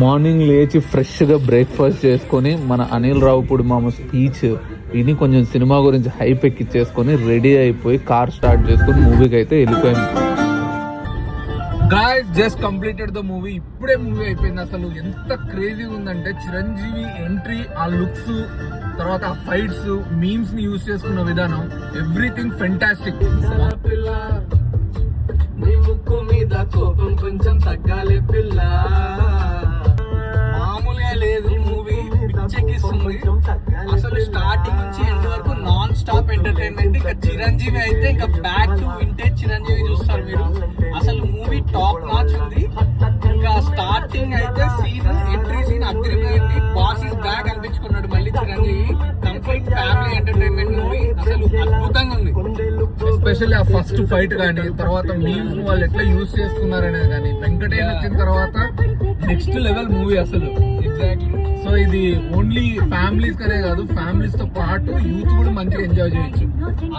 Morning లేచి ఫ్రెష్గా breakfast చేసుకొని మన అనిల్ రావుపూడి మామ స్పీచ్ విని కొంచెం సినిమా గురించి హైప్ ఎక్కిచ్చేసుకొని రెడీ అయిపోయి కార్ స్టార్ట్ చేసుకొని మూవీకి అయితే వెళ్ళిపోయాము. Guys just completed the movie. ఇప్పుడే మూవీ అయిపోయింది. అసలు ఎంత క్రేజీ ఉందంటే చిరంజీవి ఎంట్రీ, ఆ లుక్స్, తర్వాత ఆ ఫైట్స్, మీమ్స్ ని యూజ్ చేసుకున్న విధానం, ఎవ్రీథింగ్ ఫెంటాస్టిక్. ముక్కు మీద కోపం కొంచెం తగ్గాలి పిల్ల, మామూలుగా లేదు మూవీ, పిచ్చెక్కిస్తుంది. అసలు స్టార్టింగ్ నుంచి ఎండ్ వరకు నాన్ స్టాప్ ఎంటర్టైన్మెంట్. ఇంకా చిరంజీవి అయితే ఇంకా బ్యాక్ టు వింటేజ్ చిరంజీవి చూస్తారు మీరు. అసలు మూవీ టాప్ నాచ్ ఉంది. ఇంకా స్టార్టింగ్ అయితే సీన్, ఎంట్రీ సీన్ అగ్రిపోయింది. బాస్ ఇస్ బ్యాక్ అనిపించుకున్నాడు మళ్ళీ Chiranjeevi. Complete family entertainment movie. అసలు అద్భుతంగా ఉంది. ఎస్పెషల్లీ ఆ ఫస్ట్ ఫైట్ కానీ, తర్వాత మీమ్స్ వాళ్ళు ఎట్లా యూజ్ చేసుకున్నారనేది కానీ, వెంకటేష్ వచ్చిన తర్వాత నెక్స్ట్ లెవెల్ మూవీ అసలు. ఎగ్జాక్ట్లీ. సో ఇది ఓన్లీ ఫ్యామిలీస్ కనే కాదు, ఫ్యామిలీస్ తో పాటు యూత్ కూడా మంచిగా ఎంజాయ్ చేయొచ్చు.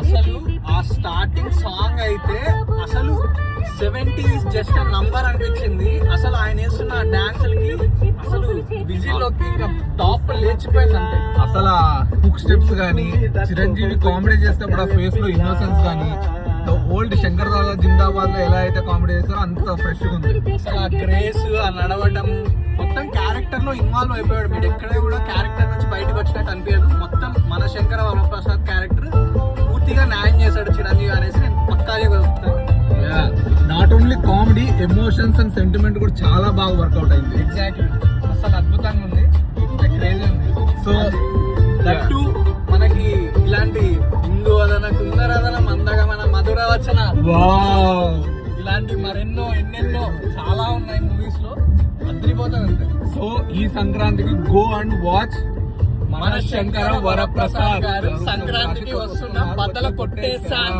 అసలు ఆ స్టార్టింగ్ సాంగ్ అయితే అసలు 70s జస్ట్ నంబర్ అనిపించింది. అసలు ఆయన వేస్తున్న డాన్సులకి అసలు విజిల్లోకి ఇంకా టాప్ లేచిపోయిందంటే. అసలు ఆ హుక్ స్టెప్స్ కానీ, చిరంజీవి కామెడీ చేసేటప్పుడు ఆ ఫేస్ లో ఇన్నోసెన్స్ కానీ, ఓల్డ్ శంకర్ దాదా జిందాబాద్ లో ఎలా అయితే కామెడీ చేస్తారో అంత ఫ్రెష్ గా ఉంది. అసలు ఆ గ్రేస్, ఆ నడవడం, మొత్తం క్యారెక్టర్ లో ఇన్వాల్వ్ అయిపోయాడు. మీరు ఎక్కడ కూడా క్యారెక్టర్ నుంచి బయటకు వచ్చినట్టు అనిపించదు. మొత్తం మన శంకర వరప్రసాద్ క్యారెక్టర్ పూర్తిగా న్యాయం చేశాడు చిరంజీవి అనేసి నేను పక్కాగా కలుగుతాను. Not only comedy, emotions and sentiment కూడా చాలా బాగా వర్కౌట్ అయింది. ఎగ్జాక్ట్లీ. అసలు అద్భుతంగా ఉంది. క్రేజీ ఉంది. సో దట్టు మనకి ఇలాంటి హిందూ వదన, కుందరదన, మందగమన, మధుర వచన, ఇలాంటి మరెన్నో ఎన్నెన్నో చాలా ఉన్నాయి మూవీస్ లో. అద్రిపోతుంది. సో ఈ సంక్రాంతికి గో అండ్ వాచ్ మన శంకర వరప్రసాద్ గారు సంక్రాంతికి వస్తున్న బద్దలు కొట్టేశాం.